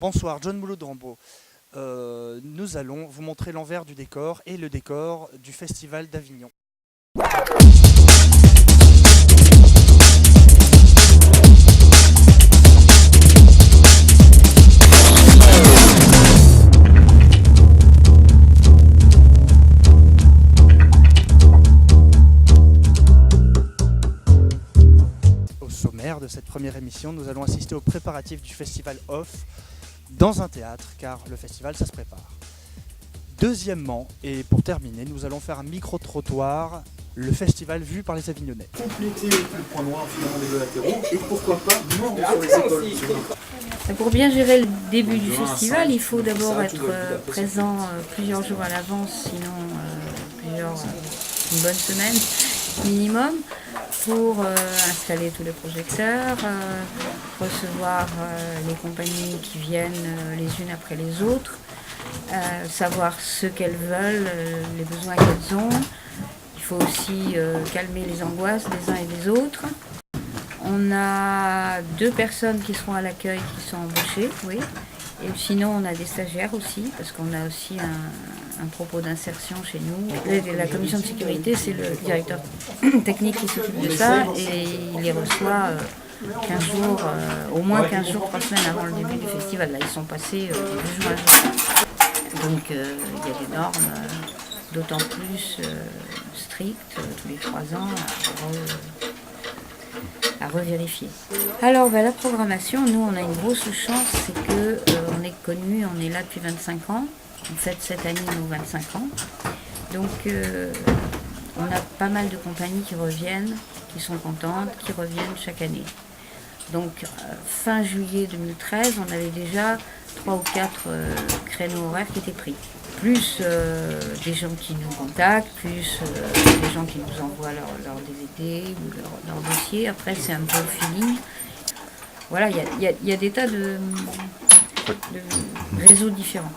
Bonsoir, John Moulot de Rambo. Nous allons vous montrer l'envers du décor et le décor du Festival d'Avignon. Au sommaire de cette première émission, nous allons assister aux préparatifs du Festival Off dans un théâtre, car le festival, ça se prépare. Deuxièmement, et pour terminer, nous allons faire un micro-trottoir, le festival vu par les Avignonnais. Compléter le point noir finalement des deux latéraux et pourquoi pas mordre sur les épaules. Pour bien gérer le début du festival, il faut d'abord être présent plusieurs jours à l'avance, sinon une bonne semaine minimum, pour installer tous les projecteurs, recevoir les compagnies qui viennent les unes après les autres, savoir ce qu'elles veulent, les besoins qu'elles ont. Il faut aussi calmer les angoisses des uns et des autres. On a 2 personnes qui seront à l'accueil qui sont embauchées, oui. Et sinon, on a des stagiaires aussi, parce qu'on a aussi un propos d'insertion chez nous. La commission de sécurité, c'est le directeur technique qui s'occupe de ça, et il les reçoit 15 jours, au moins 15 jours, 3 semaines avant le début du festival. Là, ils sont passés début juin. Donc, il y a des normes d'autant plus strictes, tous les 3 ans, à revérifier. Alors la programmation, nous on a une grosse chance, c'est que on est connu, on est là depuis 25 ans, on fête cette année nos 25 ans, donc on a pas mal de compagnies qui reviennent, qui sont contentes, qui reviennent chaque année. Donc fin juillet 2013, on avait déjà 3 ou 4 créneaux horaires qui étaient pris. Plus des gens qui nous contactent, plus des gens qui nous envoient leur DVD ou leur dossier. Après, c'est un peu au feeling. Voilà, il y a des tas de réseaux différents.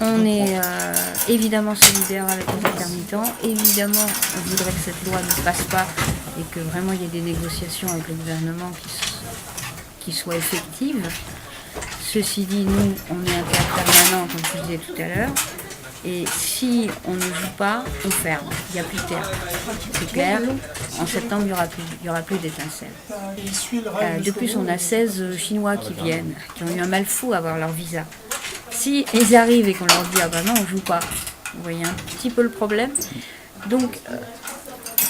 On est évidemment solidaire avec les intermittents. Évidemment, on voudrait que cette loi ne passe pas et que vraiment il y ait des négociations avec le gouvernement qui soient effectives. Ceci dit, nous, on est un théâtre permanent, comme je disais tout à l'heure. Et si on ne joue pas, on ferme. Il n'y a plus de théâtre. C'est clair. En septembre, il n'y aura plus d'étincelles. De plus, on a 16 Chinois qui viennent, qui ont eu un mal fou à avoir leur visa. Si ils arrivent et qu'on leur dit « Ah ben non, on ne joue pas », vous voyez un petit peu le problème. Donc,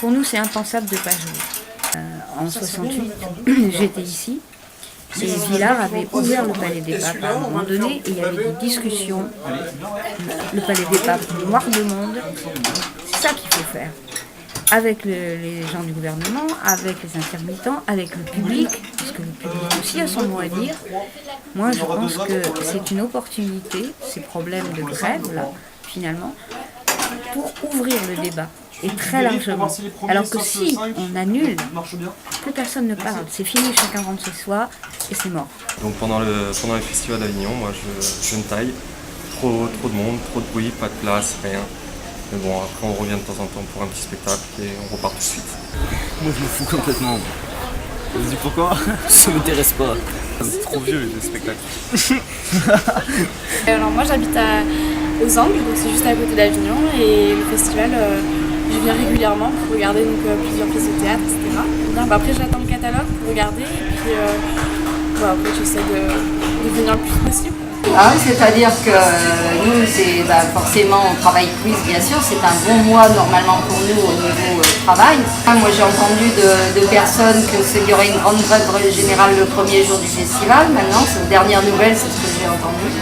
pour nous, c'est impensable de ne pas jouer. En 68, j'étais ici. Et Villard avait ouvert le Palais des Papes à un moment donné et il y avait des discussions. Le Palais des Papes, noir de monde, c'est ça qu'il faut faire. Avec les gens du gouvernement, avec les intermittents, avec le public, parce que le public aussi a son mot à dire. Moi, je pense que c'est une opportunité, ces problèmes de grève, là, finalement, pour ouvrir le débat. Et très largement. Alors que si on annule, plus personne ne parle. C'est fini, chacun rentre chez soi et c'est mort. Donc pendant le festival d'Avignon, moi je me taille. Trop de monde, trop de bruit, pas de place, rien. Mais bon, après on revient de temps en temps pour un petit spectacle et on repart tout de suite. Moi je me fous complètement. Je me dis pourquoi? Ça m'intéresse pas. C'est trop vieux les spectacles. Alors moi j'habite aux Angles, donc c'est juste à côté d'Avignon, et le festival, je viens régulièrement pour regarder plusieurs pièces de théâtre, etc. Après j'attends le catalogue pour regarder, et puis après j'essaie de venir le plus possible. Ah, c'est-à-dire que nous, forcément, on travaille plus, bien sûr, c'est un bon mois normalement pour nous au niveau travail. Moi, j'ai entendu de personnes qu'il y aurait une grande grève générale le premier jour du festival. Maintenant, c'est une dernière nouvelle, c'est ce que j'ai entendu.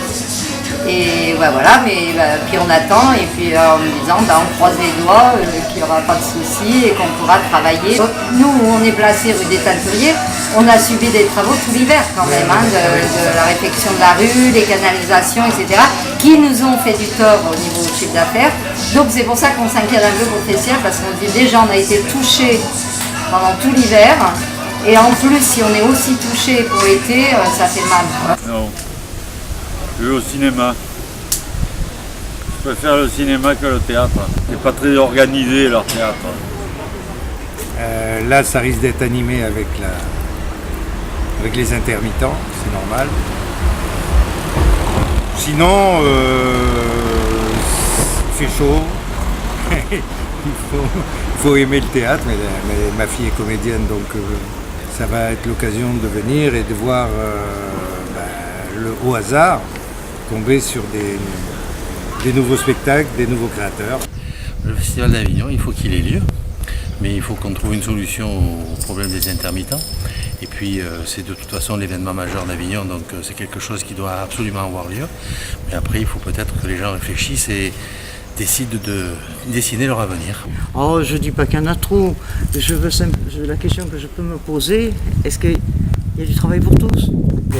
Et voilà, mais puis on attend, et puis en me disant, on croise les doigts, qu'il n'y aura pas de soucis et qu'on pourra travailler. Nous, on est placé rue des Teinturiers, on a subi des travaux tout l'hiver quand même, de la réfection de la rue, les canalisations, etc., qui nous ont fait du tort au niveau du chiffre d'affaires. Donc c'est pour ça qu'on s'inquiète un peu pour le festival, parce qu'on se dit déjà on a été touché pendant tout l'hiver, et en plus si on est aussi touché pour l'été, ça fait mal. Non. Je vais au cinéma. Je préfère le cinéma que le théâtre. C'est pas très organisé leur théâtre. Là, ça risque d'être animé avec les intermittents, c'est normal. sinon, il fait chaud. il faut aimer le théâtre, mais ma fille est comédienne, donc ça va être l'occasion de venir et de voir au hasard tomber sur des nouveaux spectacles, des nouveaux créateurs. Le Festival d'Avignon, il faut qu'il ait lieu, mais il faut qu'on trouve une solution au problème des intermittents. Et puis c'est de toute façon l'événement majeur d'Avignon, donc c'est quelque chose qui doit absolument avoir lieu. Mais après, il faut peut-être que les gens réfléchissent et décident de dessiner leur avenir. Oh, je dis pas qu'il y en a trop. La question que je peux me poser, est-ce qu'il y a du travail pour tous?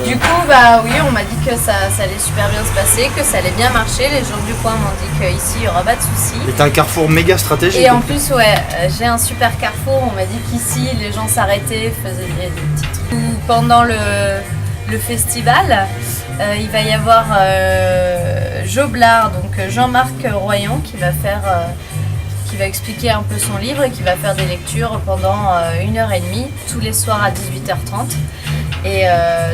Du coup, oui, on m'a dit que ça allait super bien se passer, que ça allait bien marcher. Les gens du coin m'ont dit qu'ici, il n'y aura pas de soucis. C'est un carrefour méga stratégique. Et en plus, ouais, j'ai un super carrefour. On m'a dit qu'ici, les gens s'arrêtaient, faisaient des petits trucs. Pendant le festival, il va y avoir Joblard, donc Jean-Marc Royon, qui va expliquer un peu son livre et qui va faire des lectures pendant 1h30, tous les soirs à 18h30. Et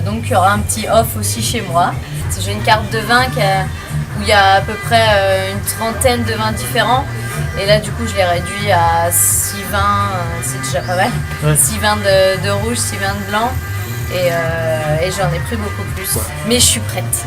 donc il y aura un petit off aussi chez moi. J'ai une carte de vin où il y a à peu près une trentaine de vins différents. Et là du coup je l'ai réduit à 6 vins, c'est déjà pas mal. Ouais. 6 vins de rouge, 6 vins de blanc. Et j'en ai pris beaucoup plus. Mais je suis prête.